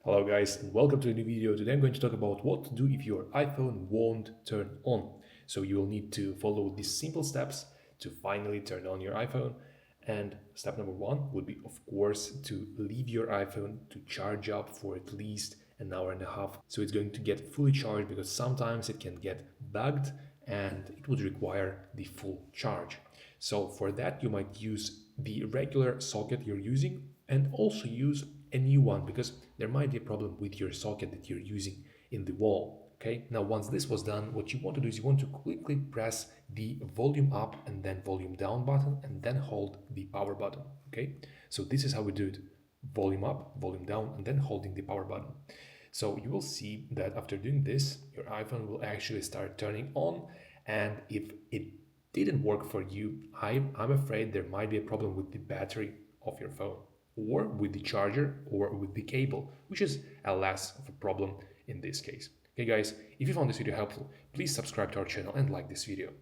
Hello guys and welcome to a new video. Today I'm going to talk about what to do if your iPhone won't turn on. So you will need to follow these simple steps to finally turn on your iPhone. And step number one would be, of course, to leave your iPhone to charge up for at least an hour and a half. So it's going to get fully charged because sometimes it can get bugged and it would require the full charge. So for that, you might use the regular socket you're using and also use a new one because there might be a problem with your socket that you're using in the wall. Okay, now once this was done, what you want to do is you want to quickly press the volume up and then volume down button and then hold the power button. Okay, so this is how we do it: volume up, volume down, and then holding the power button. So you will see that after doing this, your iPhone will actually start turning on. And if it didn't work for you, I'm afraid there might be a problem with the battery of your phone, or with the charger, or with the cable, which is a less of a problem in this case. Okay guys, if you found this video helpful, please subscribe to our channel and like this video.